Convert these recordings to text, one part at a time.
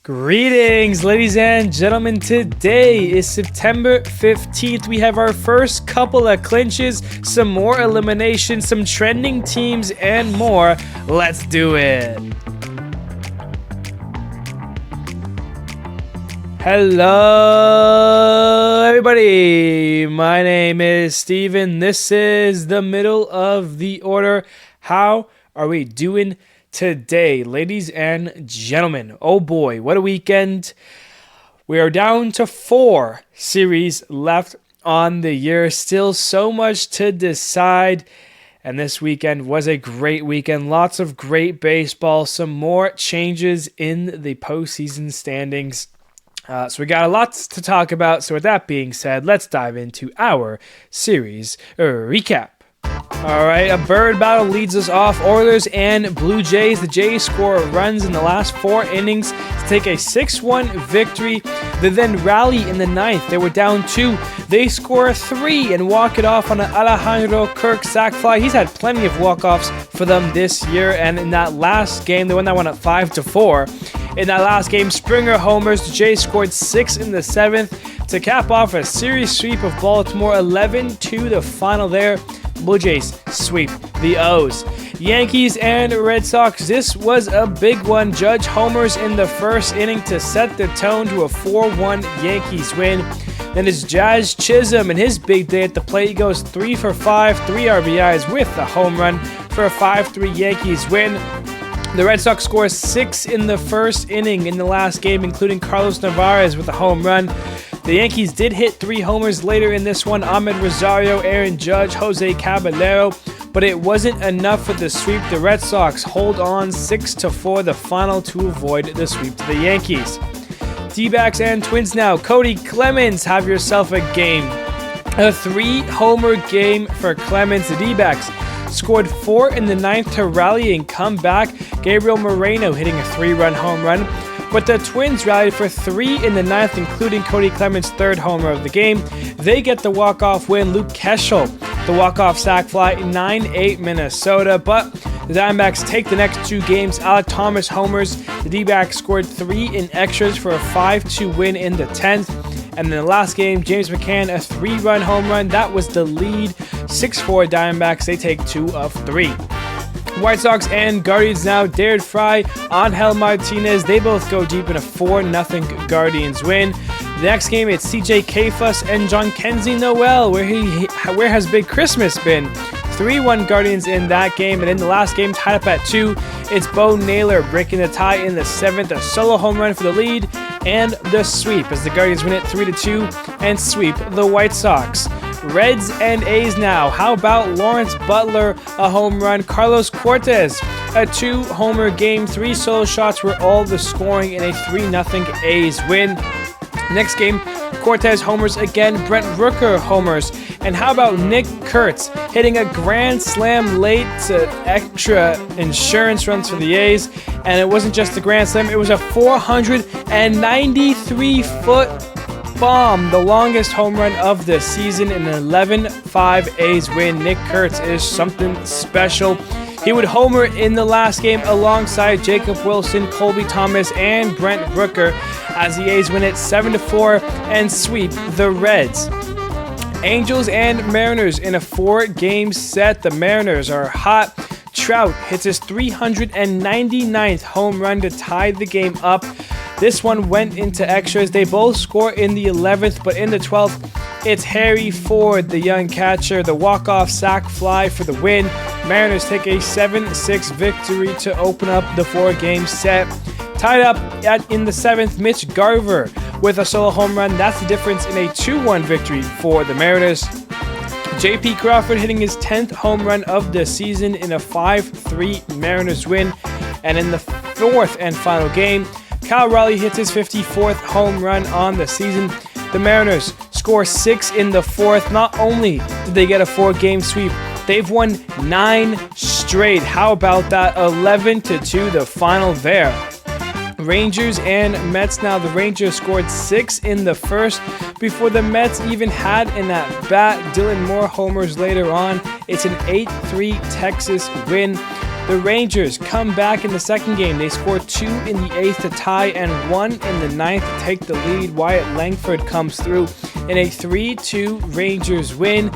Greetings, ladies and gentlemen. Today is September 15th. We have our first couple of clinches, some more eliminations, some trending teams, and more. Let's do it. Hello, everybody. My name is Steven. This is the middle of the order. How are we doing today, ladies and gentlemen? Oh boy, what a weekend. We are down to 4 series left on the year. Still so much to decide. And this weekend was a great weekend. Lots of great baseball. Some more changes in the postseason standings. So we got a lot to talk about. So with that being said, let's dive into our series recap. All right, a bird battle leads us off. Oilers and Blue Jays. The Jays score runs in the last 4 innings to take a 6-1 victory. They then rally in the 9th. They were down 2. They score 3 and walk it off on an Alejandro Kirk sac fly. He's had plenty of walk-offs for them this year. And in that last game, they won that one at 5-4. In that last game, Springer homers. The Jays scored 6 in the 7th to cap off a series sweep of Baltimore. 11-2 the final there. Blue Jays sweep the O's. Yankees and Red Sox. This was a big one. Judge homers in the first inning to set the tone to a 4-1 Yankees win. Then it's Jazz Chisholm and his big day at the plate. He goes 3 for 5, 3 RBIs with a home run for a 5-3 Yankees win. The Red Sox score 6 in the first inning in the last game, including Carlos Narvaez with a home run. The Yankees did hit 3 homers later in this one. Ahmed Rosario, Aaron Judge, Jose Caballero. But it wasn't enough for the sweep. The Red Sox hold on 6-4 the final to avoid the sweep to the Yankees. D-backs and Twins now. Cody Clemens, have yourself a game. A 3-homer game for Clemens. The D-backs scored 4 in the 9th to rally and come back. Gabriel Moreno hitting a 3-run home run. But the Twins rallied for 3 in the 9th, including Cody Clemens' 3rd homer of the game. They get the walk-off win. Luke Keschel, the walk-off sac fly, 9-8 Minnesota. But the Diamondbacks take the next 2 games. Alec Thomas homers. The D-backs scored 3 in extras for a 5-2 win in the 10th. And in the last game, James McCann, a 3-run home run. That was the lead. 6-4 Diamondbacks. They take 2 of 3. White Sox and Guardians now. Dared Fry, Angel Martinez. They both go deep in a 4-0 Guardians win. The next game, it's CJ Kayfus and John Kenzie Noel. Where has Big Christmas been? 3-1 Guardians in that game. And in the last game, tied up at 2, it's Bo Naylor breaking the tie in the 7th. A solo home run for the lead and the sweep as the Guardians win it 3-2 and sweep the White Sox. Reds and A's now. How about Lawrence Butler, a home run? Carlos Cortez, a 2-homer game. 3 solo shots were all the scoring in a 3-0 A's win. Next game, Cortez homers again. Brent Rooker homers. And how about Nick Kurtz hitting a grand slam late to extra insurance runs for the A's? And it wasn't just a grand slam, it was a 493-foot bomb, the longest home run of the season. In an 11-5 A's win. Nick Kurtz is something special. He would homer in the last game alongside Jacob Wilson, Colby Thomas, and Brent Rooker as the A's win it 7-4 and sweep the Reds. Angels and Mariners in a 4-game set. The Mariners are hot. Trout hits his 399th home run to tie the game up. This one went into extras. They both score in the 11th, but in the 12th, it's Harry Ford, the young catcher, the walk-off sac fly for the win. Mariners take a 7-6 victory to open up the 4-game set. Tied up in the 7th, Mitch Garver with a solo home run. That's the difference in a 2-1 victory for the Mariners. J.P. Crawford hitting his 10th home run of the season in a 5-3 Mariners win. And in the 4th and final game, Cal Raleigh hits his 54th home run on the season. The Mariners score 6 in the 4th. Not only did they get a 4-game sweep, they've won 9 straight. How about that? 11-2 the final there. Rangers and Mets now. The Rangers scored 6 in the first before the Mets even had an at-bat. Dylan Moore homers later on. It's an 8-3 Texas win. The Rangers come back in the second game. They score 2 in the 8th to tie and 1 in the 9th to take the lead. Wyatt Langford comes through in a 3-2 Rangers win.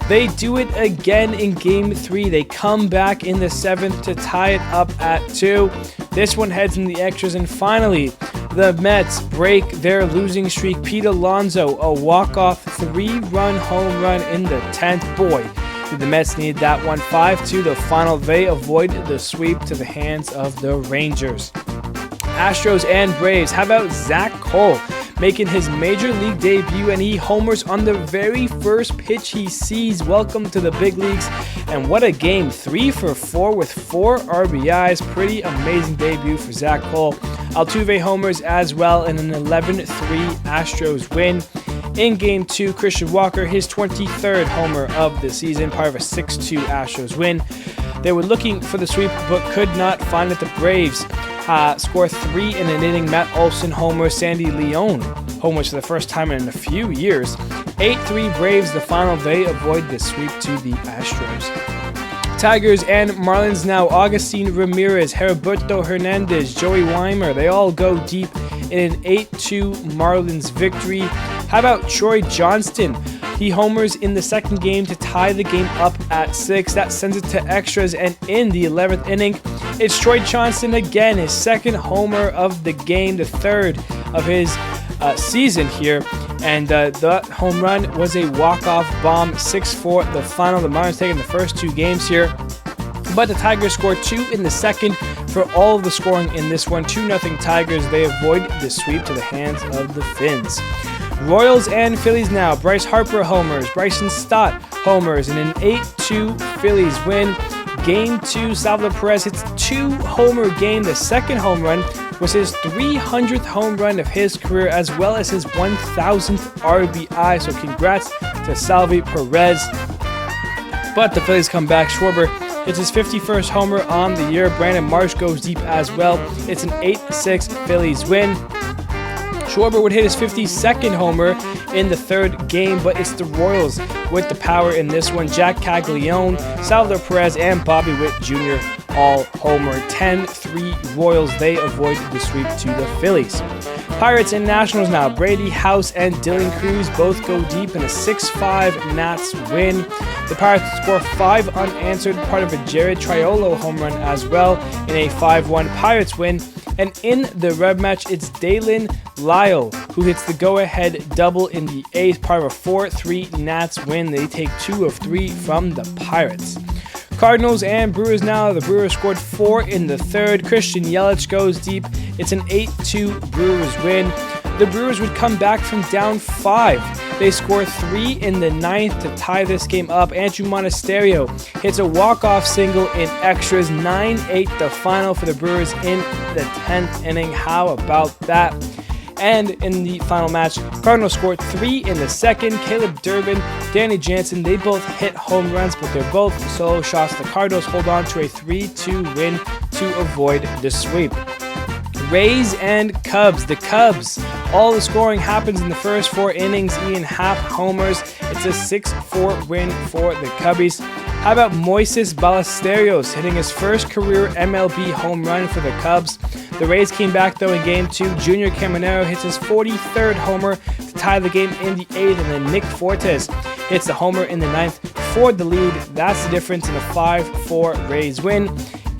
They do it again in Game 3. They come back in the 7th to tie it up at 2. This one heads in the extras, and finally, the Mets break their losing streak. Pete Alonso, a walk-off 3-run home run in the 10th. Boy, did the Mets need that one. 5-2 the final. They avoid the sweep to the hands of the Rangers. Astros and Braves. How about Zach Cole making his major league debut, and he homers on the very first pitch he sees. Welcome to the big leagues. And what a game. 3 for 4 with 4 RBIs. Pretty amazing debut for Zach Cole. Altuve homers as well in an 11-3 Astros win. In Game 2, Christian Walker, his 23rd homer of the season, part of a 6-2 Astros win. They were looking for the sweep but could not find it. The Braves score 3 in an inning. Matt Olson homers. Sandy Leon homers for the first time in a few years. 8-3 Braves, the final. They avoid the sweep to the Astros. Tigers and Marlins now. Augustine Ramirez, Heriberto Hernandez, Joey Weimer, they all go deep in an 8-2 Marlins victory. How about Troy Johnston? He homers in the second game to tie the game up at 6. That sends it to extras, and in the 11th inning, it's Troy Johnston again, his second homer of the game, the third of his season here. And that home run was a walk-off bomb. 6-4 the final. The Marlins taking the first 2 games here. But the Tigers scored 2 in the second for all of the scoring in this one. 2-0 Tigers. They avoid the sweep to the hands of the Finns. Royals and Phillies now. Bryce Harper homers. Bryson Stott homers in an 8-2 Phillies win. Game 2, Salvador Perez hits 2-homer game. The second home run was his 300th home run of his career, as well as his 1,000th RBI. So congrats to Salvi Perez. But the Phillies come back. Schwarber hits his 51st homer on the year. Brandon Marsh goes deep as well. It's an 8-6 Phillies win. Schwarber would hit his 52nd homer in the third game, but it's the Royals with the power in this one. Jack Caglione, Salvador Perez, and Bobby Witt Jr. all homer. 10-3 Royals. They avoid the sweep to the Phillies. Pirates and Nationals now. Brady House and Dylan Cruz both go deep in a 6-5 Nats win. The Pirates score 5 unanswered, part of a Jared Triolo home run as well, in a 5-1 Pirates win. And in the rematch, it's Dalen Lyle who hits the go-ahead double in the 8th, part of a 4-3 Nats win. They take 2 of 3 from the Pirates. Cardinals and Brewers now. The Brewers scored 4 in the third. Christian Yelich goes deep. It's an 8-2 Brewers win. The Brewers would come back from down 5. They score 3 in the 9th to tie this game up. Andrew Monasterio hits a walk-off single in extras. 9-8 the final for the Brewers in the 10th inning. How about that? And in the final match, Cardinals scored 3 in the second. Caleb Durbin, Danny Jansen, they both hit home runs, but they're both solo shots. The Cardinals hold on to a 3-2 win to avoid the sweep. Rays and Cubs. The Cubs, all the scoring happens in the first 4 innings. Ian Happ homers. It's a 6-4 win for the Cubbies. How about Moises Ballesteros hitting his first career MLB home run for the Cubs? The Rays came back though in Game 2. Junior Caminero hits his 43rd homer to tie the game in the 8th, and then Nick Fortes hits the homer in the 9th for the lead. That's the difference in a 5-4 Rays win.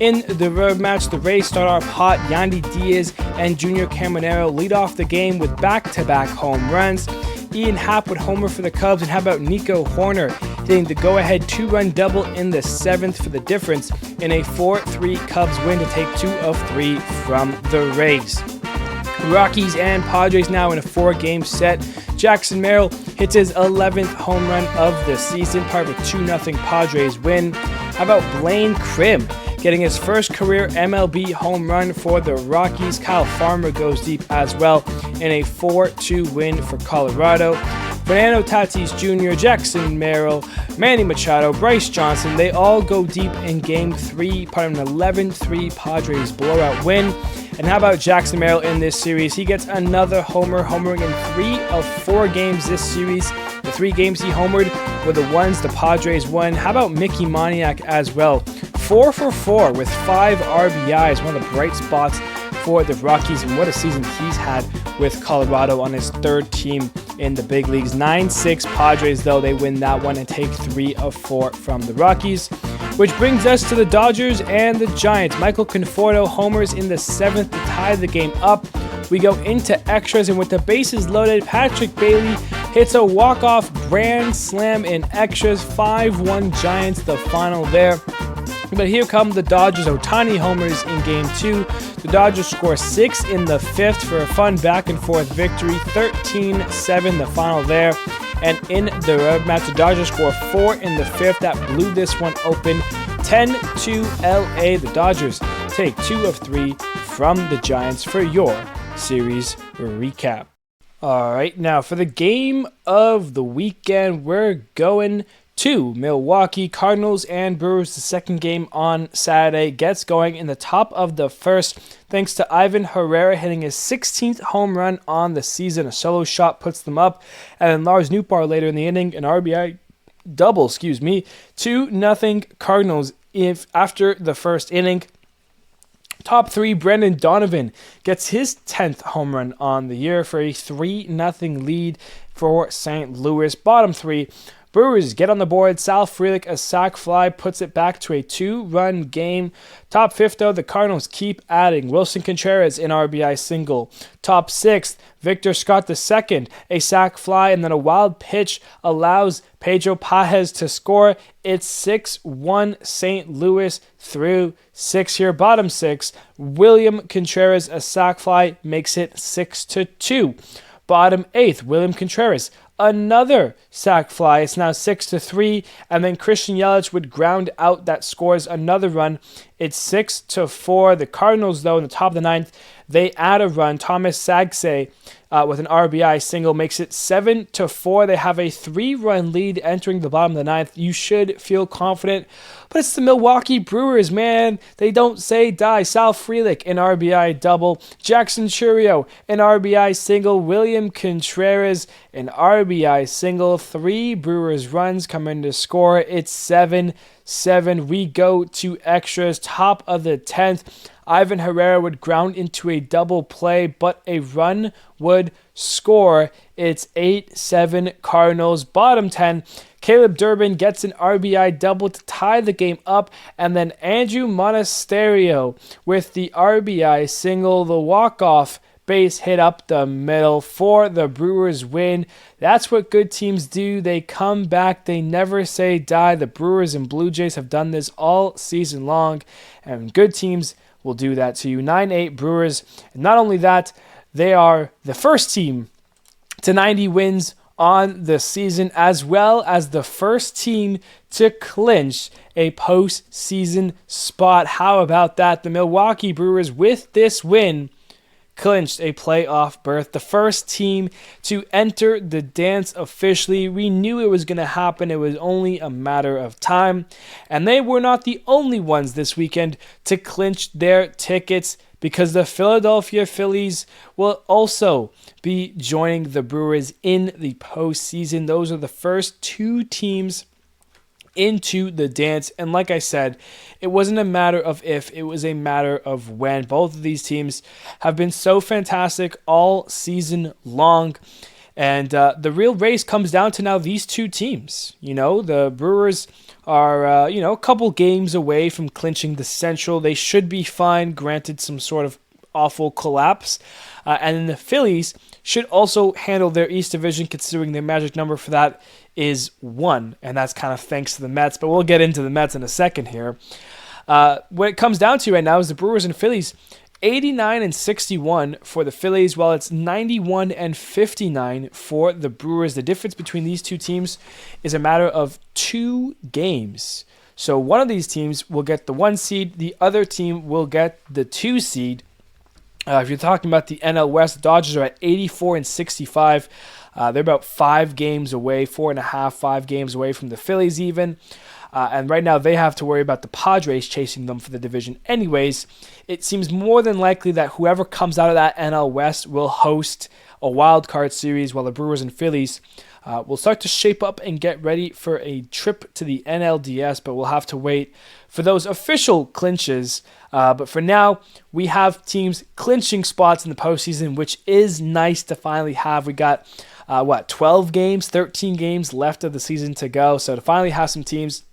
In the rematch, the Rays start off hot. Yandy Diaz and Junior Caminero lead off the game with back-to-back home runs. Ian Happ would homer for the Cubs, and how about Nico Horner hitting the go-ahead 2-run double in the 7th for the difference in a 4-3 Cubs win to take 2 of 3 from the Rays. Rockies and Padres now in a 4-game set. Jackson Merrill hits his 11th home run of the season, part of a 2-0 Padres win. How about Blaine Crim getting his first career MLB home run for the Rockies? Kyle Farmer goes deep as well in a 4-2 win for Colorado. Fernando Tatis Jr., Jackson Merrill, Manny Machado, Bryce Johnson, they all go deep in Game 3, part of an 11-3 Padres blowout win. And how about Jackson Merrill in this series? He gets another homer, homering in 3 of 4 games this series. The 3 games he homered were the ones the Padres won. How about Mickey Moniak as well? 4 for 4 with 5 RBIs, one of the bright spots for the Rockies, and what a season he's had with Colorado on his third team in the big leagues. 9-6 Padres, though, they win that one and take 3 of 4 from the Rockies. Which brings us to the Dodgers and the Giants. Michael Conforto homers in the 7th to tie the game up. We go into extras, and with the bases loaded, Patrick Bailey hits a walk-off grand slam in extras. 5-1 Giants, the final there. But here come the Dodgers. Ohtani homers in Game 2. The Dodgers score 6 in the 5th for a fun back-and-forth victory. 13-7 the final there. And in the road match, the Dodgers score 4 in the 5th. That blew this one open. 10-2 LA. The Dodgers take 2 of 3 from the Giants for your series recap. All right, now for the game of the weekend, we're going to Milwaukee. Cardinals and Brewers. The second game on Saturday gets going in the top of the first thanks to Ivan Herrera hitting his 16th home run on the season. A solo shot puts them up, and then Lars Nootbaar later in the inning, an RBI double, 2-0 Cardinals after the first inning. Top 3, Brendan Donovan gets his 10th home run on the year for a 3-0 lead for St. Louis. Bottom 3, Brewers get on the board. Sal Frelick, a sac fly, puts it back to a 2-run game. Top 5th, though, the Cardinals keep adding. Wilson Contreras, an RBI single. Top 6th, Victor Scott II, a sac fly, and then a wild pitch allows Pedro Paez to score. It's 6-1 St. Louis through 6 here. Bottom 6, William Contreras, a sac fly, makes it 6-2. Bottom 8th, William Contreras, another sac fly. It's now 6-3, and then Christian Yelich would ground out that scores another run. It's 6-4. The Cardinals, though, in the top of the 9th, they add a run. Thomas Sagsay with an RBI single makes it 7-4. They have a 3-run lead entering the bottom of the 9th. You should feel confident, but it's the Milwaukee Brewers, man. They don't say die. Sal Frelick, an RBI double. Jackson Chourio, an RBI single. William Contreras, an RBI single. 3 Brewers runs come in to score. It's 7-7. We go to extras. Top of the 10th. Ivan Herrera would ground into a double play, but a run would score. It's 8-7 Cardinals. Bottom 10, Caleb Durbin gets an RBI double to tie the game up, and then Andrew Monasterio with the RBI single, the walk-off base hit up the middle for the Brewers win. That's what good teams do. They come back. They never say die. The Brewers and Blue Jays have done this all season long, and good teams will do that to you. 9-8 Brewers. And not only that, they are the first team to 90 wins on the season, as well as the first team to clinch a postseason spot. How about that? The Milwaukee Brewers, with this win, clinched a playoff berth. The first team to enter the dance officially. We knew it was going to happen. It was only a matter of time. And they were not the only ones this weekend to clinch their tickets, because the Philadelphia Phillies will also be joining the Brewers in the postseason. Those are the first 2 teams into the dance, and like I said, it wasn't a matter of if, it was a matter of when. Both of these teams have been so fantastic all season long, and the real race comes down to now these 2 teams. The Brewers are a couple games away from clinching the Central. They should be fine, granted some sort of awful collapse, and then the Phillies should also handle their East Division, considering their magic number for that is 1, and that's kind of thanks to the Mets, but we'll get into the Mets in a second here. What it comes down to right now is the Brewers and Phillies, 89-61 for the Phillies, while it's 91-59 for the Brewers. The difference between these 2 teams is a matter of 2 games. So one of these teams will get the 1 seed, the other team will get the 2 seed. If you're talking about the NL West, the Dodgers are at 84-65. They're about 5 games away, 4.5, 5 games away from the Phillies even. And right now they have to worry about the Padres chasing them for the division anyways. it seems more than likely that whoever comes out of that NL West will host a wild card series, while the Brewers and Phillies will start to shape up and get ready for a trip to the NLDS, but we'll have to wait for those official clinches. But for now, we have teams clinching spots in the postseason, which is nice to finally have. We got 12 games, 13 games left of the season to go. So to finally have some teams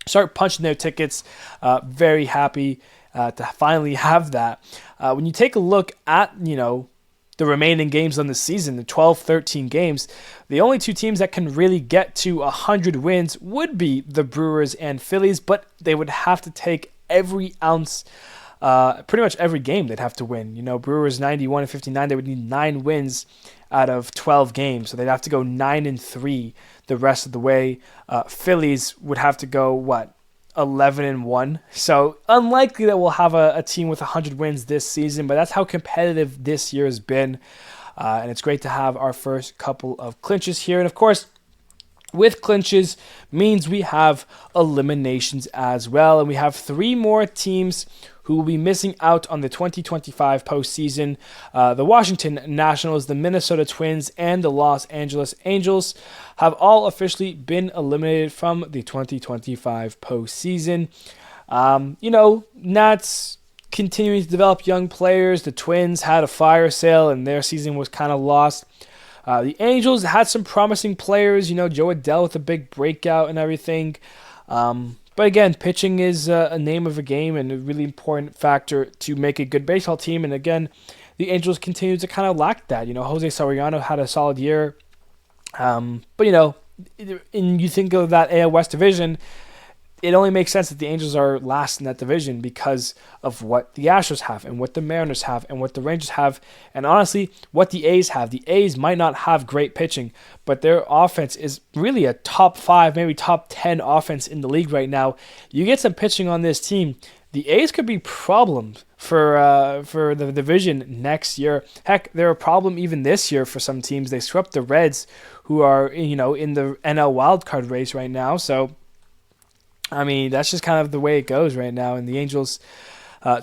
start punching their tickets, very happy to finally have that. When you take a look at, the remaining games on the season, the 12, 13 games, the only two teams that can really get to 100 wins would be the Brewers and Phillies, but they would have to take every ounce, pretty much every game they'd have to win. Brewers 91-59, they would need 9 wins out of 12 games, so they'd have to go 9-3 the rest of the way. Phillies would have to go, 11-1. So unlikely that we'll have a team with 100 wins this season, but that's how competitive this year has been. And it's great to have our first couple of clinches here. And of course, with clinches means we have eliminations as well. And we have 3 more teams who will be missing out on the 2025 postseason. The Washington Nationals, the Minnesota Twins, and the Los Angeles Angels have all officially been eliminated from the 2025 postseason. Nats continuing to develop young players. The Twins had a fire sale and their season was kind of lost. The Angels had some promising players, Joe Adell with a big breakout and everything. But again, pitching is a name of a game and a really important factor to make a good baseball team. And again, the Angels continue to kind of lack that. Jose Soriano had a solid year. But, you think of that AL West division, it only makes sense that the Angels are last in that division because of what the Astros have and what the Mariners have and what the Rangers have, and honestly, what the A's have. The A's might not have great pitching, but their offense is really a top 5, maybe top 10 offense in the league right now. You get some pitching on this team, the A's could be problems for the division next year. Heck, they're a problem even this year for some teams. They swept the Reds, who are in the NL wildcard race right now, so that's just kind of the way it goes right now. And the Angels,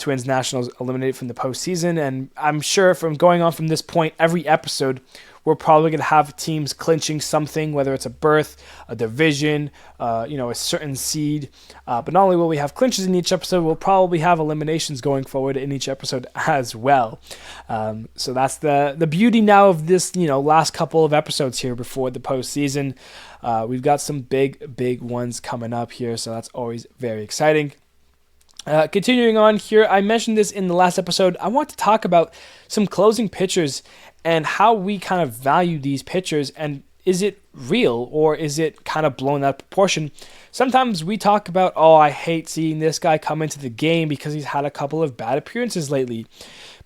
Twins, Nationals eliminated from the postseason. And I'm sure from going on from this point, every episode, we're probably going to have teams clinching something, whether it's a berth, a division, a certain seed. But not only will we have clinches in each episode, we'll probably have eliminations going forward in each episode as well. So that's the beauty now of this, last couple of episodes here before the postseason. We've got some big ones coming up here, so that's always very exciting. Continuing on here, I mentioned this in the last episode. I want to talk about some closing pitchers and how we kind of value these pitchers, and is it real or is it kind of blown out of proportion? Sometimes we talk about, I hate seeing this guy come into the game because he's had a couple of bad appearances lately.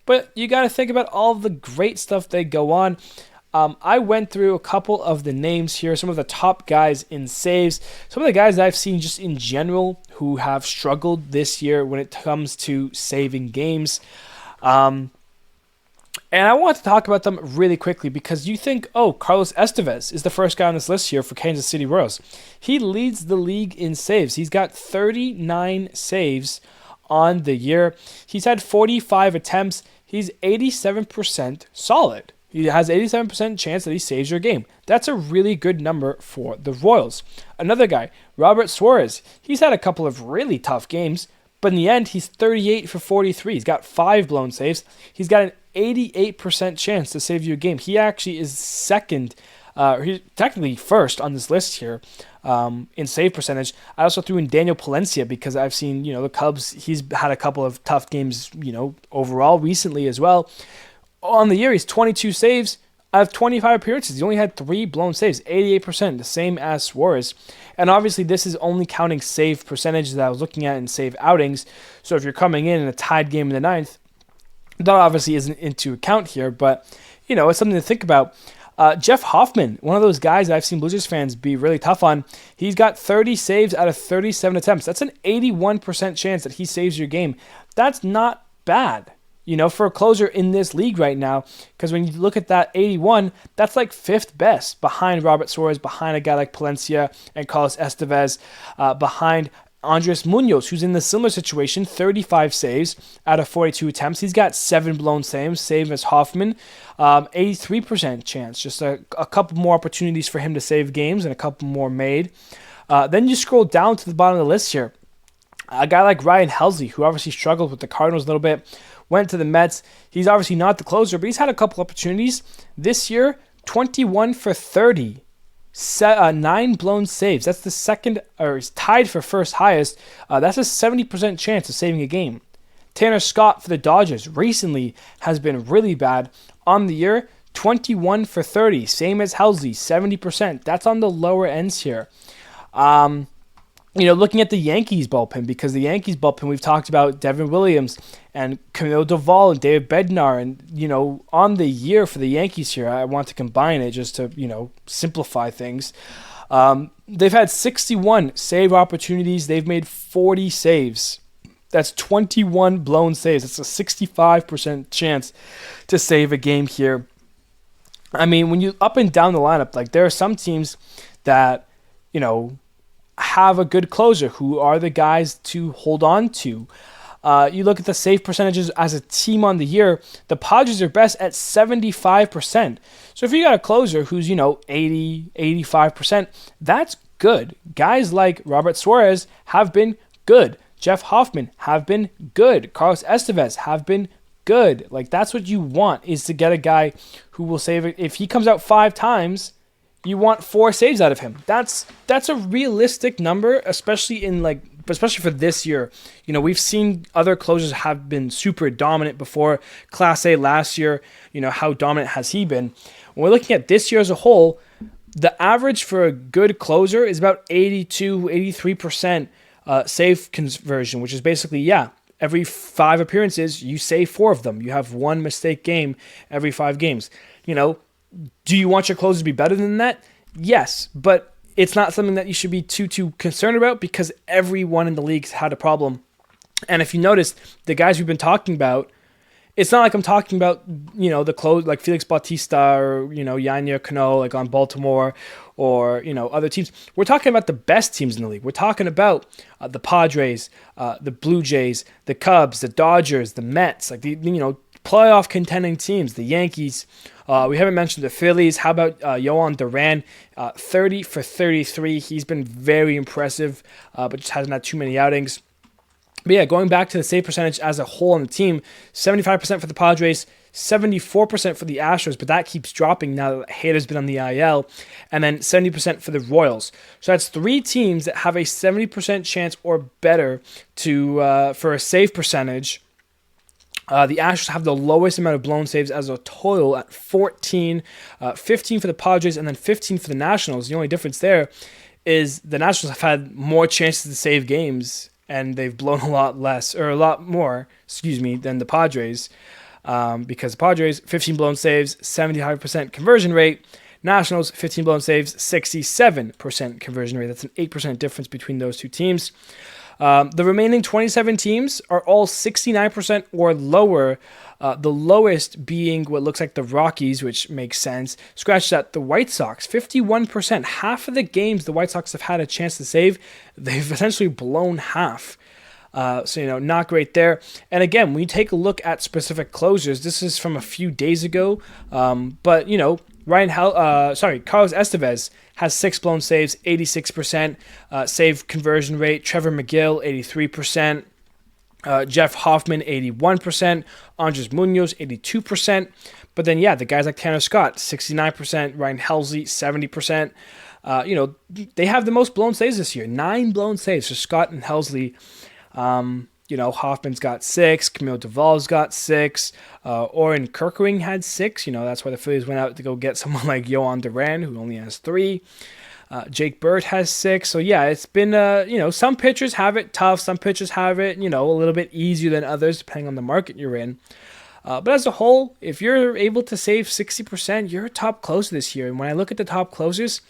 But you got to think about all the great stuff they go on. I went through a couple of the names here, some of the top guys in saves, some of the guys that I've seen just in general who have struggled this year when it comes to saving games. And I want to talk about them really quickly because you think, Carlos Estevez is the first guy on this list here for Kansas City Royals. He leads the league in saves. He's got 39 saves on the year. He's had 45 attempts. He's 87% solid. He has 87% chance that he saves your game. That's a really good number for the Royals. Another guy, Robert Suarez. He's had a couple of really tough games, but in the end, he's 38 for 43. He's got 5 blown saves. He's got an 88% chance to save you a game. He actually is second, he's technically first on this list here in save percentage. I also threw in Daniel Palencia because I've seen, the Cubs, he's had a couple of tough games, overall recently as well. On the year, he's 22 saves out of 25 appearances. He only had 3 blown saves, 88%, the same as Suarez. And obviously, this is only counting save percentage that I was looking at in save outings. So if you're coming in a tied game in the 9th, that obviously isn't into account here, but, it's something to think about. Jeff Hoffman, one of those guys that I've seen Blue Jays fans be really tough on, he's got 30 saves out of 37 attempts. That's an 81% chance that he saves your game. That's not bad, for a closer in this league right now, because when you look at that 81, that's like 5th best behind Robert Suarez, behind a guy like Palencia and Carlos Estevez, behind Andres Munoz, who's in the similar situation, 35 saves out of 42 attempts. He's got 7 blown saves, same as Hoffman. 83% chance. Just a couple more opportunities for him to save games and a couple more made. Then you scroll down to the bottom of the list here. A guy like Ryan Helsley, who obviously struggled with the Cardinals a little bit, went to the Mets. He's obviously not the closer, but he's had a couple opportunities. This year, 21 for 30. 9 blown saves. That's the second, or is tied for first highest. That's a 70% chance of saving a game. Tanner Scott for the Dodgers recently has been really bad. On the year, 21 for 30. Same as Helsley, 70%. That's on the lower ends here. Looking at the Yankees bullpen, because the Yankees bullpen, we've talked about Devin Williams and Camilo Doval and David Bednar. And, on the year for the Yankees here, I want to combine it just to, simplify things. They've had 61 save opportunities. They've made 40 saves. That's 21 blown saves. That's a 65% chance to save a game here. I mean, when you up and down the lineup, like there are some teams that, have a good closer who are the guys to hold on to. You look at the save percentages as a team on the year, the Padres are best at 75%. So if you got a closer who's, 80, 85%, that's good. Guys like Robert Suarez have been good. Jeff Hoffman have been good. Carlos Estevez have been good. Like, that's what you want, is to get a guy who will save it. If he comes out 5 times, you want 4 saves out of him. That's a realistic number, especially for this year. We've seen other closers have been super dominant before. Class A last year, how dominant has he been? When we're looking at this year as a whole, the average for a good closer is about 82, 83% save conversion, which is basically, every 5 appearances, you save 4 of them. You have 1 mistake game every 5 games. Do you want your closers to be better than that? Yes, but it's not something that you should be too concerned about, because everyone in the league's had a problem. And if you notice, the guys we've been talking about, it's not like I'm talking about, the close like Felix Bautista or, Yanya Cano, like on Baltimore, or, other teams. We're talking about the best teams in the league. We're talking about the Padres, the Blue Jays, the Cubs, the Dodgers, the Mets, like the, playoff contending teams, the Yankees. We haven't mentioned the Phillies. How about Yohan Duran? 30 for 33. He's been very impressive, but just hasn't had too many outings. But yeah, going back to the save percentage as a whole on the team, 75% for the Padres, 74% for the Astros, but that keeps dropping now that Hader's been on the IL, and then 70% for the Royals. So that's 3 teams that have a 70% chance or better for a save percentage. The Astros have the lowest amount of blown saves as a total at 14, 15 for the Padres, and then 15 for the Nationals. The only difference there is the Nationals have had more chances to save games, and they've blown a lot more, than the Padres. Because the Padres, 15 blown saves, 75% conversion rate. Nationals, 15 blown saves, 67% conversion rate. That's an 8% difference between those two teams. The remaining 27 teams are all 69% or lower, the lowest being what looks like the Rockies, which makes sense. Scratch that, the White Sox, 51%. Half of the games the White Sox have had a chance to save, they've essentially blown half. So, not great there. And again, when you take a look at specific closers, this is from a few days ago, but, Carlos Estevez has 6 blown saves, 86% save conversion rate. Trevor McGill, 83%. Jeff Hoffman, 81%. Andres Munoz, 82%. But then, the guys like Tanner Scott, 69%. Ryan Helsley, 70%. They have the most blown saves this year. 9 blown saves for Scott and Helsley. Hoffman's got 6. Camilo Doval's got 6. Oren Kirkering had 6. That's why the Phillies went out to go get someone like Yohan Duran, who only has 3. Jake Bird has 6. So, it's been, some pitchers have it tough. Some pitchers have it, a little bit easier than others, depending on the market you're in. But as a whole, if you're able to save 60%, you're a top closer this year. And when I look at the top closers,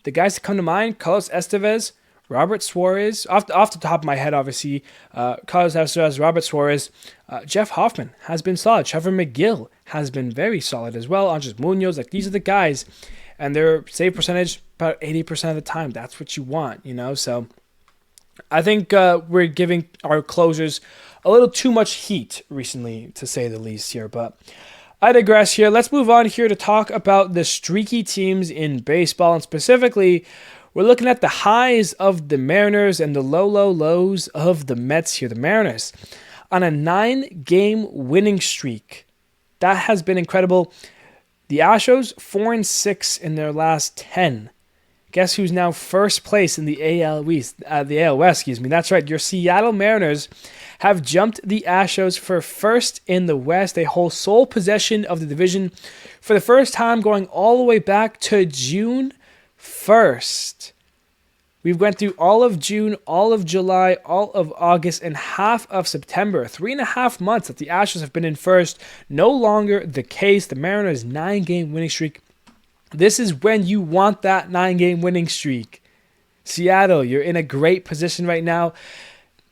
the guys that come to mind, Carlos Estevez, Robert Suarez, off the top of my head, obviously, Carlos Estevez, Robert Suarez, Jeff Hoffman has been solid. Trevor McGill has been very solid as well. Andres Munoz, these are the guys, and their save percentage about 80% of the time. That's what you want, So I think we're giving our closers a little too much heat recently, to say the least here. But I digress here. Let's move on here to talk about the streaky teams in baseball. And specifically, we're looking at the highs of the Mariners and the lows of the Mets here. The Mariners on a 9-game winning streak. That has been incredible. The Astros 4-6 in their last 10. Guess who's now first place in the AL West? That's right. Your Seattle Mariners have jumped the Astros for first in the West. They hold sole possession of the division for the first time, going all the way back to June 1st. We went through all of June, all of July, all of August, and half of September. 3.5 months that the Astros have been in first. No longer the case. The Mariners' 9-game winning streak. This is when you want that 9-game winning streak. Seattle, you're in a great position right now.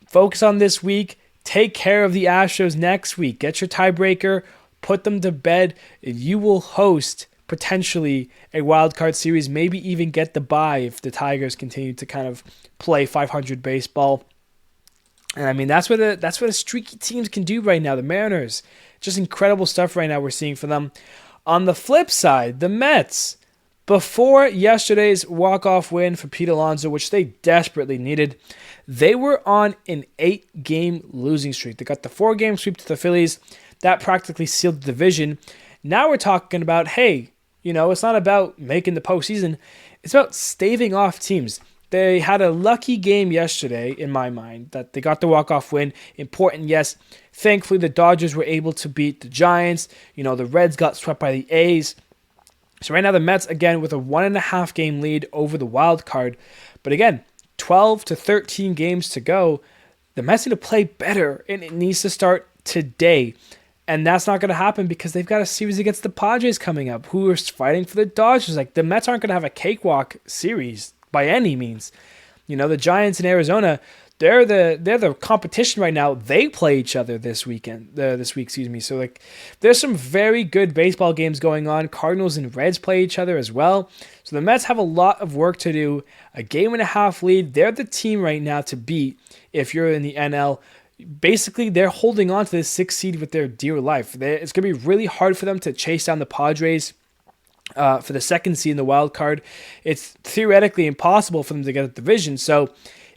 Focus on this week. Take care of the Astros next week. Get your tiebreaker. Put them to bed. And you will host potentially a wild card series. Maybe even get the bye if the Tigers continue to kind of play 500 baseball. And I mean, that's what the streaky teams can do right now. The Mariners, just incredible stuff right now we're seeing for them. On the flip side, the Mets, before yesterday's walk-off win for Pete Alonso, which they desperately needed, they were on an 8-game losing streak. They got the 4-game sweep to the Phillies. That practically sealed the division. Now we're talking about, hey, it's not about making the postseason. It's about staving off teams. They had a lucky game yesterday, in my mind, that they got the walk-off win. Important, yes. Thankfully, the Dodgers were able to beat the Giants. The Reds got swept by the A's. So right now, the Mets, again, with a 1.5-game lead over the wild card. But again, 12 to 13 games to go. The Mets need to play better, and it needs to start today. And that's not going to happen because they've got a series against the Padres coming up, who are fighting for the Dodgers. Like, the Mets aren't going to have a cakewalk series by any means. The Giants in Arizona, they're the competition right now. They play each other this week. So there's some very good baseball games going on. Cardinals and Reds play each other as well. So the Mets have a lot of work to do. A 1.5-game lead. They're the team right now to beat if you're in the NL. Basically, they're holding on to this 6th seed with their dear life. It's going to be really hard for them to chase down the Padres for the 2nd seed in the wild card. It's theoretically impossible for them to get a division. So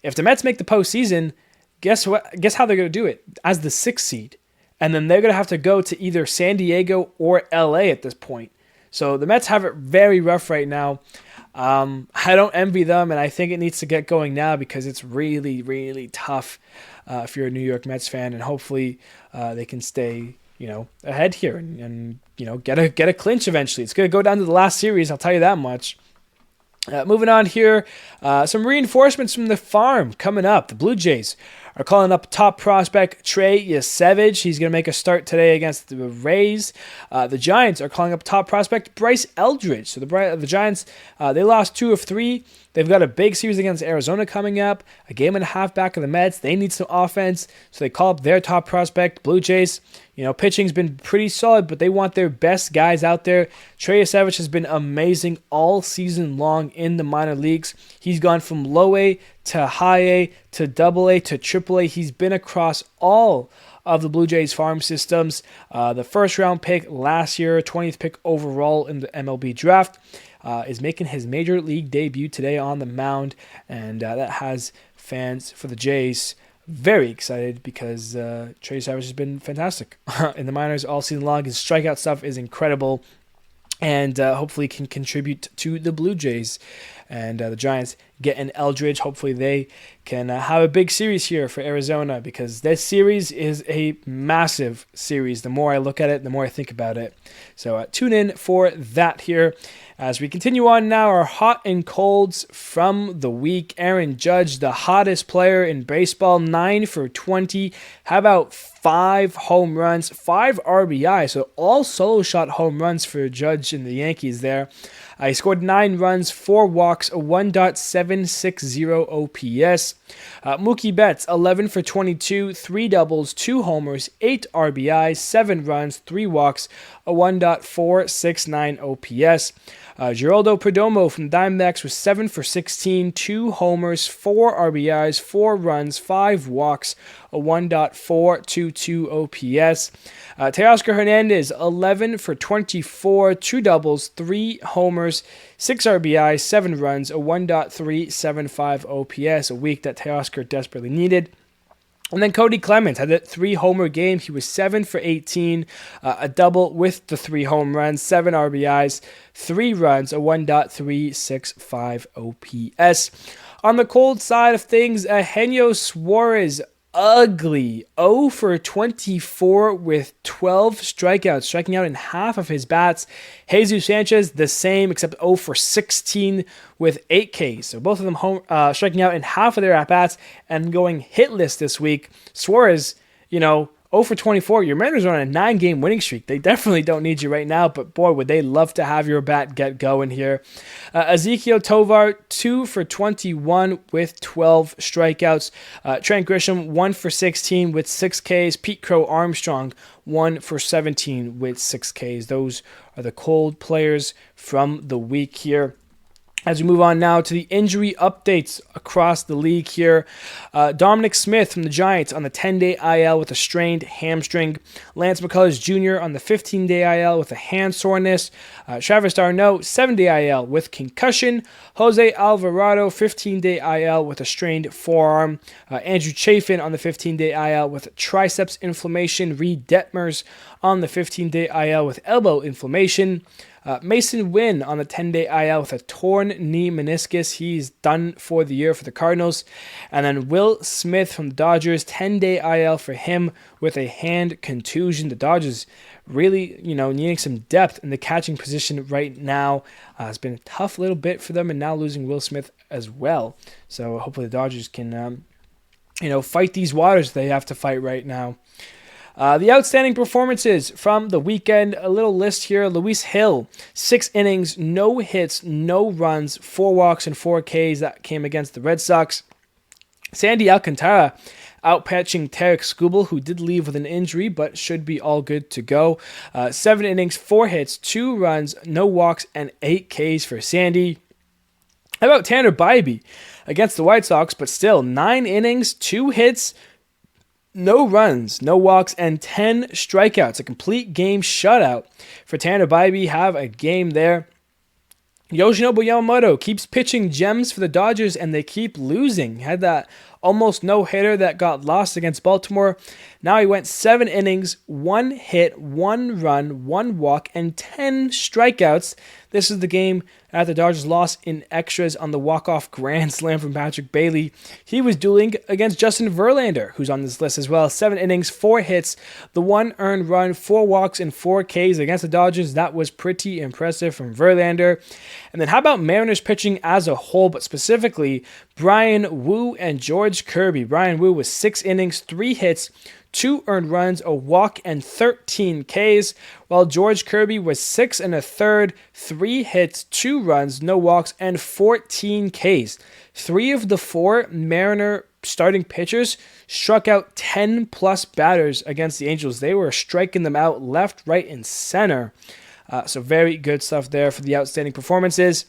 if the Mets make the postseason, guess what? Guess how they're going to do it? As the 6th seed. And then they're going to have to go to either San Diego or LA at this point. So the Mets have it very rough right now. I don't envy them, and I think it needs to get going now because it's really, really tough if you're a New York Mets fan, and hopefully they can stay, ahead here and get a clinch eventually. It's going to go down to the last series, I'll tell you that much. Moving on here, some reinforcements from the farm coming up. The Blue Jays are calling up top prospect Trey Yesevich. He's going to make a start today against the Rays. The Giants are calling up top prospect Bryce Eldridge. So the Giants, they lost 2 of 3. They've got a big series against Arizona coming up, a 1.5 back of the Mets. They need some offense, so they call up their top prospect. Blue Jays, pitching's been pretty solid, but they want their best guys out there. Trey Yesevich has been amazing all season long in the minor leagues. He's gone from low A to high A to double A to triple A. He's been across all of the Blue Jays farm systems. The first round pick last year, 20th pick overall in the MLB draft, is making his major league debut today on the mound, and that has fans for the Jays very excited because Trey Savage has been fantastic in the minors all season long. His strikeout stuff is incredible, and hopefully can contribute to the Blue Jays. And the Giants get an Eldridge. Hopefully they can have a big series here for Arizona, because this series is a massive series. The more I look at it, the more I think about it. So tune in for that here. As we continue on now, our hot and colds from the week. Aaron Judge, the hottest player in baseball, 9 for 20. How about 5 home runs, 5 RBI, so all solo shot home runs for Judge and the Yankees there. He scored 9 runs, 4 walks, a 1.760 OPS. Mookie Betts, 11 for 22, 3 doubles, 2 homers, 8 RBIs, 7 runs, 3 walks, a 1.469 OPS. Geraldo Perdomo from the Diamondbacks was 7 for 16, 2 homers, 4 RBIs, 4 runs, 5 walks, a 1.422 OPS. Teoscar Hernandez, 11 for 24, 2 doubles, 3 homers, 6 RBIs, 7 runs, a 1.375 OPS, a week that Teoscar desperately needed. And then Cody Clemens had a 3-homer game. He was 7 for 18, a double with the 3 home runs, 7 RBIs, 3 runs, a 1.365 OPS. On the cold side of things, Eugenio Suarez, ugly 0 for 24 with 12 strikeouts, striking out in half of his bats. Jesus Sanchez, the same, except 0 for 16 with 8 Ks. So both of them striking out in half of their at-bats and going hitless this week. Suarez, 0 for 24. Your Mariners are on a 9-game winning streak. They definitely don't need you right now, but boy, would they love to have your bat get going here. Ezekiel Tovar, 2 for 21 with 12 strikeouts. Trent Grisham, 1 for 16 with 6 Ks. Pete Crow Armstrong, 1 for 17 with 6 Ks. Those are the cold players from the week here. As we move on now to the injury updates across the league here. Dominic Smith from the Giants on the 10-day IL with a strained hamstring. Lance McCullers Jr. on the 15-day IL with a hand soreness. Travis d'Arnaud, 7-day IL with concussion. Jose Alvarado, 15-day IL with a strained forearm. Andrew Chafin on the 15-day IL with triceps inflammation. Reed Detmers on the 15-day IL with elbow inflammation. Mason Wynn on the 10-day IL with a torn knee meniscus. He's done for the year for the Cardinals. And then Will Smith from the Dodgers, 10-day IL for him with a hand contusion. The Dodgers really, needing some depth in the catching position right now. It's been a tough little bit for them, and now losing Will Smith as well. So hopefully the Dodgers can, fight these waters they have to fight right now. The outstanding performances from the weekend, a little list here. Luis Hill, 6 innings, no hits, no runs, 4 walks and 4 Ks. That came against the Red Sox. Sandy Alcantara outpatching Tarek Skubal, who did leave with an injury, but should be all good to go. 7 innings, 4 hits, 2 runs, no walks, and 8 Ks for Sandy. How about Tanner Bybee against the White Sox, but still 9 innings, 2 hits, no runs, no walks, and 10 strikeouts. A complete game shutout for Tanner Bybee. Have a game there. Yoshinobu Yamamoto keeps pitching gems for the Dodgers, and they keep losing. Had that almost no-hitter that got lost against Baltimore. Now he went 7 innings, 1 hit, 1 run, 1 walk, and 10 strikeouts. This is the game that the Dodgers lost in extras on the walk-off grand slam from Patrick Bailey. He was dueling against Justin Verlander, who's on this list as well. 7 innings, 4 hits, the 1 earned run, 4 walks, and 4 Ks against the Dodgers. That was pretty impressive from Verlander. And then how about Mariners pitching as a whole, but specifically Bryan Woo and George Kirby. Bryan Woo was 6 innings, 3 hits, 2 earned runs, a walk, and 13 Ks, while George Kirby was 6 1/3, 3 hits, 2 runs, no walks, and 14 Ks. 3 of the 4 Mariner starting pitchers struck out 10-plus batters against the Angels. They were striking them out left, right, and center. So very good stuff there for the outstanding performances.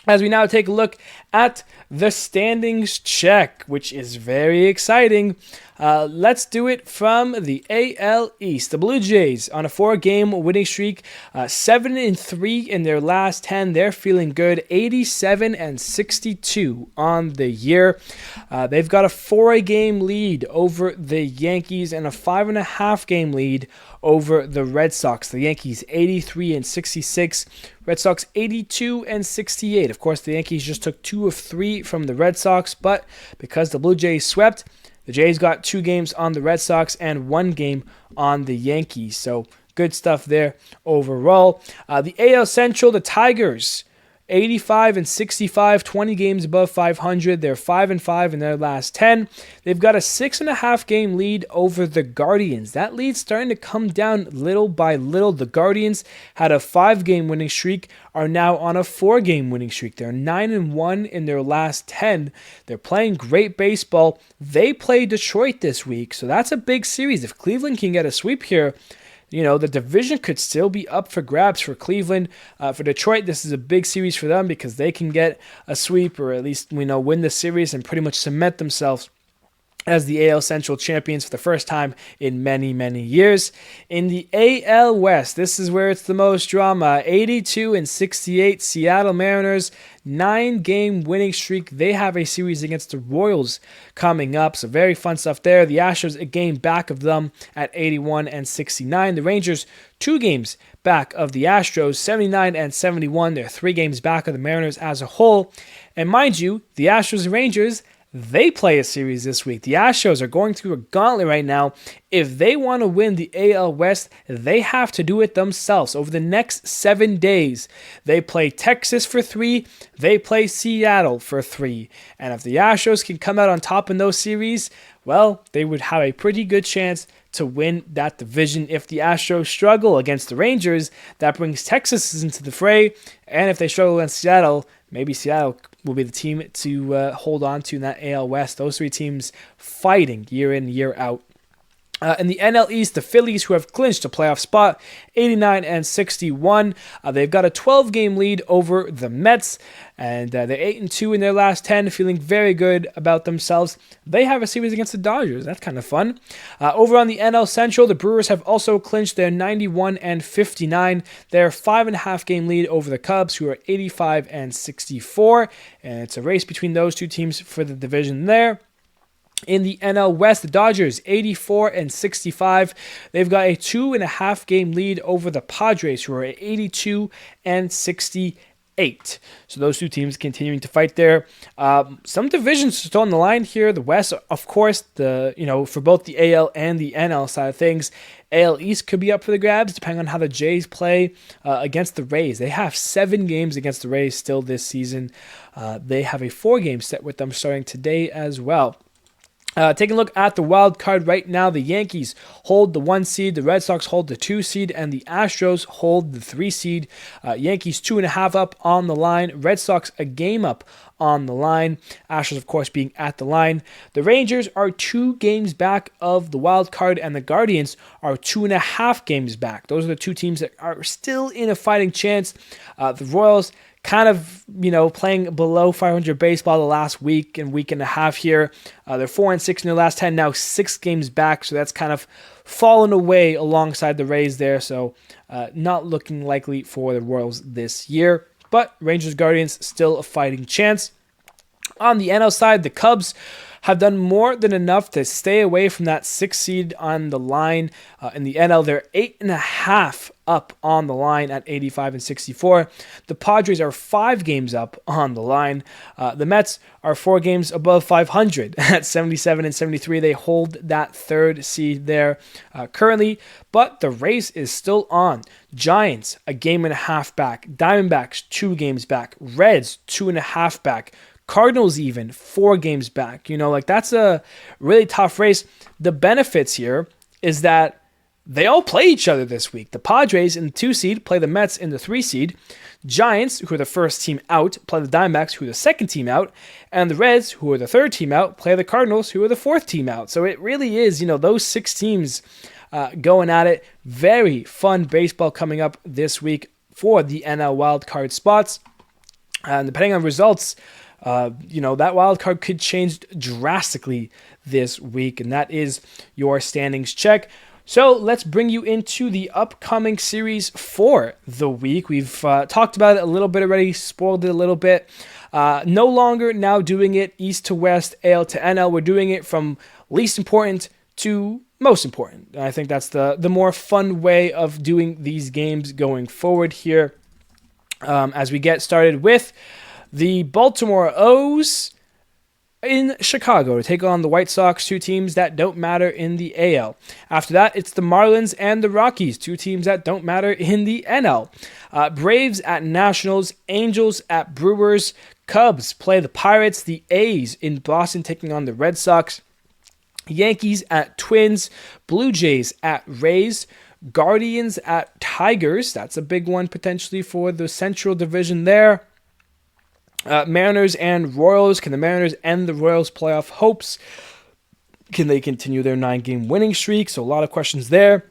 As we now take a look at the standings check, which is very exciting. Let's do it from the AL East. The Blue Jays on a 4-game winning streak, 7-3 in their last 10. They're feeling good, 87-62 on the year. They've got a 4-game lead over the Yankees and a 5.5-game lead over the Red Sox. The Yankees 83-66, Red Sox 82-68. Of course, the Yankees just took 2 of 3 from the Red Sox, but because the Blue Jays swept, the Jays got 2 games on the Red Sox and 1 game on the Yankees. So good stuff there overall. The AL Central, the Tigers, 85-65, 20 games above 500. They're 5-5 in their last 10. They've got a 6.5-game lead over the Guardians. That lead's starting to come down little by little. The Guardians had a 5-game winning streak, are now on a 4-game winning streak. They're 9-1 in their last 10. They're playing great baseball. They play Detroit this week, so that's a big series. If Cleveland can get a sweep here, the division could still be up for grabs for Cleveland. For Detroit, this is a big series for them because they can get a sweep or at least, win the series and pretty much cement themselves as the AL Central champions for the first time in many, many years. In the AL West, this is where it's the most drama. 82-68 Seattle Mariners, 9-game winning streak. They have a series against the Royals coming up, so very fun stuff there. The Astros, a game back of them at 81-69. The Rangers, 2 games back of the Astros, 79-71. They're 3 games back of the Mariners as a whole. And mind you, the Astros and Rangers, they play a series this week. The Astros are going through a gauntlet right now. If they want to win the AL West, they have to do it themselves. Over the next 7 days, they play Texas for 3, they play Seattle for 3. And if the Astros can come out on top in those series, well, they would have a pretty good chance to win that division. If the Astros struggle against the Rangers, that brings Texas into the fray. And if they struggle against Seattle, maybe Seattle will be the team to hold on to in that AL West. Those 3 teams fighting year in, year out. In the NL East, the Phillies, who have clinched a playoff spot, 89-61. They've got a 12-game lead over the Mets, and they're 8-2 in their last 10, feeling very good about themselves. They have a series against the Dodgers. That's kind of fun. Over on the NL Central, the Brewers have also clinched their 91-59. Their 5.5-game lead over the Cubs, who are 85-64, and it's a race between those 2 teams for the division there. In the NL West, the Dodgers, 84-65. They've got a 2.5-game lead over the Padres, who are at 82-68. So those 2 teams continuing to fight there. Some divisions still on the line here. The West, of course, for both the AL and the NL side of things. AL East could be up for the grabs, depending on how the Jays play against the Rays. They have 7 games against the Rays still this season. They have a 4-game set with them starting today as well. Taking a look at the wild card right now, the Yankees hold the 1 seed, the Red Sox hold the 2 seed, and the Astros hold the 3 seed. Yankees 2.5 up on the line, Red Sox a game up on the line. Astros, of course, being at the line. The Rangers are 2 games back of the wild card, and the Guardians are 2.5 games back. Those are the 2 teams that are still in a fighting chance. The Royals kind of, playing below 500 baseball the last week and a half here. They're 4-6 in their last 10, now 6 games back, so that's kind of fallen away alongside the Rays there, so not looking likely for the Royals this year. But Rangers Guardians still a fighting chance. On the NL side, the Cubs have done more than enough to stay away from that 6 seed on the line. In the NL, they're 8.5 up on the line at 85-64. The Padres are 5 games up on the line. The Mets are 4 games above 500 at 77-73. They hold that 3rd seed there currently, but the race is still on. Giants, a game and a half back. Diamondbacks, 2 games back. Reds, 2.5 back. Cardinals even 4 games back. That's a really tough race. The benefits here is that they all play each other this week. The Padres in the 2 seed play the Mets in the 3 seed. Giants, who are the first team out, play the Diamondbacks, who are the second team out. And the Reds, who are the 3rd team out, play the Cardinals, who are the 4th team out. So it really is, those 6 teams going at it. Very fun baseball coming up this week for the NL wildcard spots. And depending on results, that wild card could change drastically this week, and that is your standings check. So let's bring you into the upcoming series for the week. We've talked about it a little bit already, spoiled it a little bit. No longer now doing it East to West, AL to NL. We're doing it from least important to most important. And I think that's the more fun way of doing these games going forward here. As we get started with the Baltimore O's in Chicago to take on the White Sox, 2 teams that don't matter in the AL. After that, it's the Marlins and the Rockies, 2 teams that don't matter in the NL. Braves at Nationals, Angels at Brewers, Cubs play the Pirates, the A's in Boston taking on the Red Sox, Yankees at Twins, Blue Jays at Rays, Guardians at Tigers. That's a big one potentially for the Central Division there. Mariners and Royals. Can the Mariners end the Royals' playoff hopes? Can they continue their 9-game winning streak? So a lot of questions there.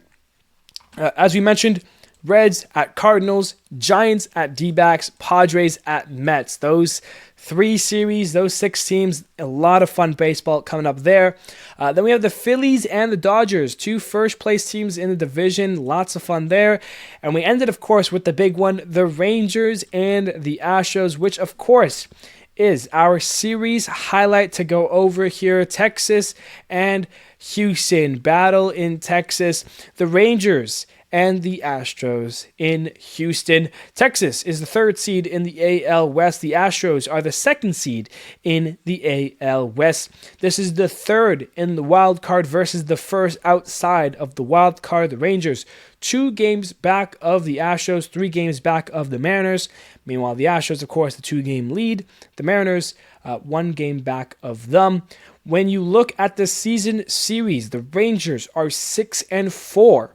As we mentioned, Reds at Cardinals, Giants at D-backs, Padres at Mets. Those 3 series, those 6 teams, a lot of fun baseball coming up there. Then we have the Phillies and the Dodgers, 2 first-place teams in the division. Lots of fun there. And we ended, of course, with the big one, the Rangers and the Astros, which, of course, is our series highlight to go over here. Texas and Houston battle in Texas. The Rangers and the Astros in Houston. Texas is the 3rd seed in the AL West. The Astros are the 2nd seed in the AL West. This is the 3rd in the wild card versus the 1st outside of the wild card. The Rangers 2 games back of the Astros, 3 games back of the Mariners. Meanwhile, the Astros, of course, the 2-game lead. The Mariners, 1 game back of them. When you look at the season series, the Rangers are 6-4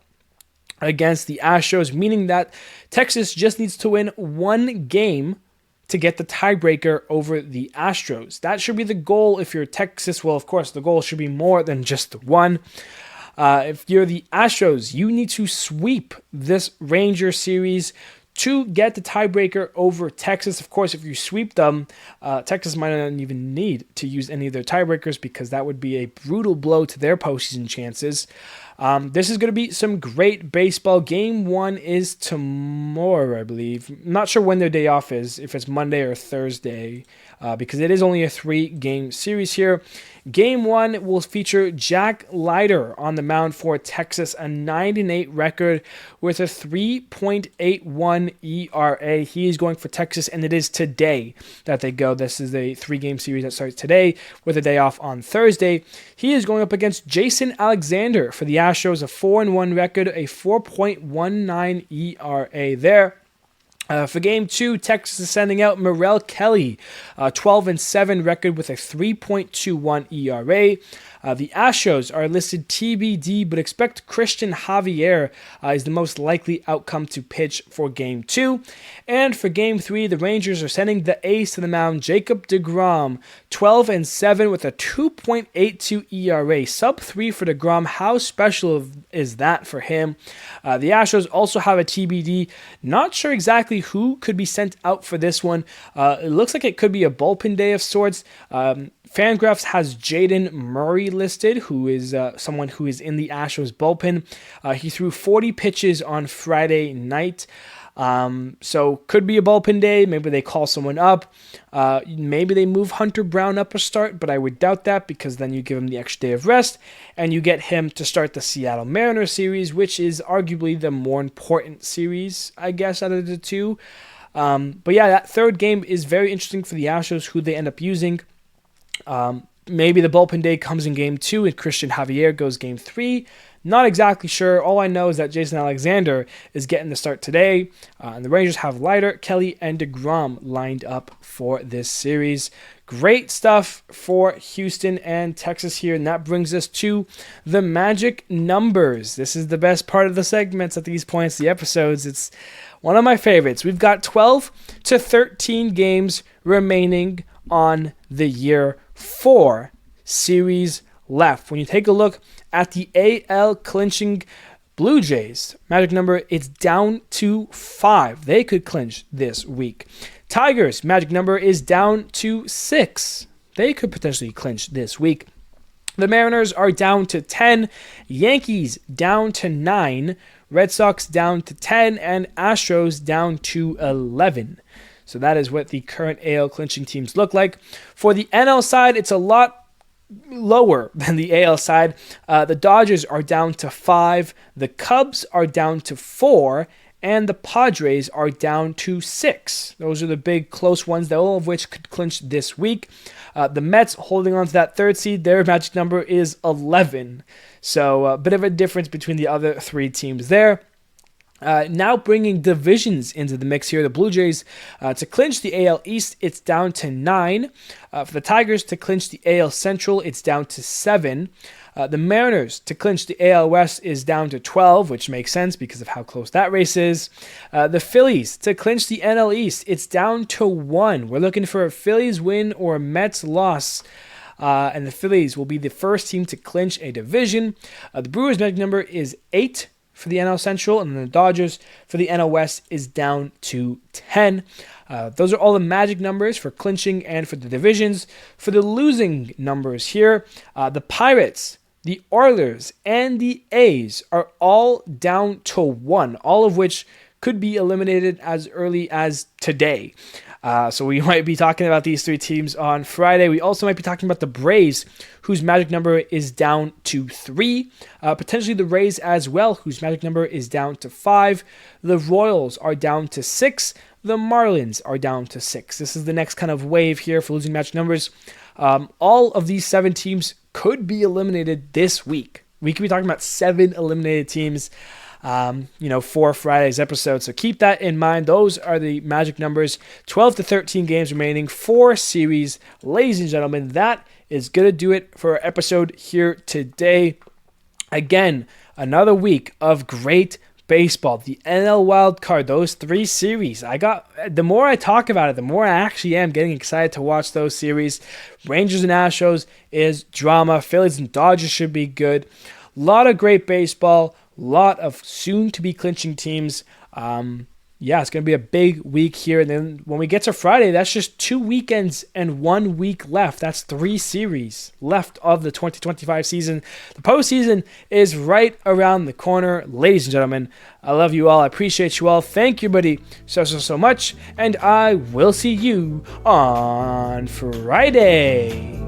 against the Astros, meaning that Texas just needs to win 1 game to get the tiebreaker over the Astros. That should be the goal if you're Texas. Well, of course, the goal should be more than just 1. If you're the Astros, you need to sweep this Ranger series to get the tiebreaker over Texas. Of course, if you sweep them, Texas might not even need to use any of their tiebreakers because that would be a brutal blow to their postseason chances. This is going to be some great baseball. Game 1 is tomorrow, I believe. I'm not sure when their day off is, if it's Monday or Thursday, because it is only a 3-game series here. Game 1 will feature Jack Leiter on the mound for Texas, a 9-8 record with a 3.81 ERA. He is going for Texas, and it is today that they go. This is a 3-game series that starts today with a day off on Thursday. He is going up against Jason Alexander for the Astros, a 4-1 record, a 4.19 ERA there. For Game 2, Texas is sending out Merrill Kelly, 12-7 record with a 3.21 ERA. The Astros are listed TBD, but expect Christian Javier is the most likely outcome to pitch for Game 2. And for Game 3, the Rangers are sending the ace to the mound, Jacob deGrom, 12-7 with a 2.82 ERA. Sub-3 for deGrom. How special is that for him? The Astros also have a TBD. Not sure exactly who could be sent out for this one. It looks like it could be a bullpen day of sorts. Fangraphs has Jaden Murray listed, who is someone who is in the Astros bullpen. He threw 40 pitches on Friday night. So could be a bullpen day. Maybe they call someone up. Maybe they move Hunter Brown up a start, but I would doubt that because then you give him the extra day of rest and you get him to start the Seattle Mariners series, which is arguably the more important series, I guess, out of the 2. But yeah, that 3rd game is very interesting for the Astros, who they end up using. Maybe the bullpen day comes in Game 2 and Christian Javier goes Game 3. Not exactly sure. All I know is that Jason Alexander is getting the start today. And the Rangers have Leiter, Kelly, and deGrom lined up for this series. Great stuff for Houston and Texas here. And that brings us to the magic numbers. This is the best part of the segments at these points, the episodes. It's one of my favorites. We've got 12 to 13 games remaining on the year. 4 series left. When you take a look at the AL clinching Blue Jays, magic number, it's down to 5. They could clinch this week. Tigers, magic number is down to 6. They could potentially clinch this week. The Mariners are down to 10. Yankees down to 9. Red Sox down to 10. And Astros down to 11. So that is what the current AL clinching teams look like. For the NL side, it's a lot lower than the AL side. The Dodgers are down to 5. The Cubs are down to 4. And the Padres are down to 6. Those are the big close ones, all of which could clinch this week. The Mets holding on to that 3rd seed. Their magic number is 11. So a bit of a difference between the other 3 teams there. Now bringing divisions into the mix here. The Blue Jays, to clinch the AL East, it's down to 9. For the Tigers, to clinch the AL Central, it's down to 7. The Mariners, to clinch the AL West, is down to 12, which makes sense because of how close that race is. The Phillies, to clinch the NL East, it's down to 1. We're looking for a Phillies win or a Mets loss. And the Phillies will be the first team to clinch a division. The Brewers' magic number is 8. for the NL Central, and then the Dodgers for the NL West is down to 10. Those are all the magic numbers for clinching and for the divisions. For the losing numbers here, the Pirates, the Oilers, and the A's are all down to 1, all of which could be eliminated as early as today. So we might be talking about these 3 teams on Friday. We also might be talking about the Braves, whose magic number is down to 3. Potentially the Rays as well, whose magic number is down to 5. The Royals are down to 6. The Marlins are down to 6. This is the next kind of wave here for losing magic numbers. All of these 7 teams could be eliminated this week. We could be talking about 7 eliminated teams for Friday's episode. So keep that in mind. Those are the magic numbers. 12 to 13 games remaining, 4 series. Ladies and gentlemen, that is going to do it for our episode here today. Again, another week of great baseball. The NL wild card, those 3 series. The more I talk about it, the more I actually am getting excited to watch those series. Rangers and Astros is drama. Phillies and Dodgers should be good. A lot of great baseball. Lot of soon-to-be clinching teams. It's going to be a big week here. And then when we get to Friday, that's just 2 weekends and 1 week left. That's 3 series left of the 2025 season. The postseason is right around the corner. Ladies and gentlemen, I love you all. I appreciate you all. Thank you, buddy, so much. And I will see you on Friday.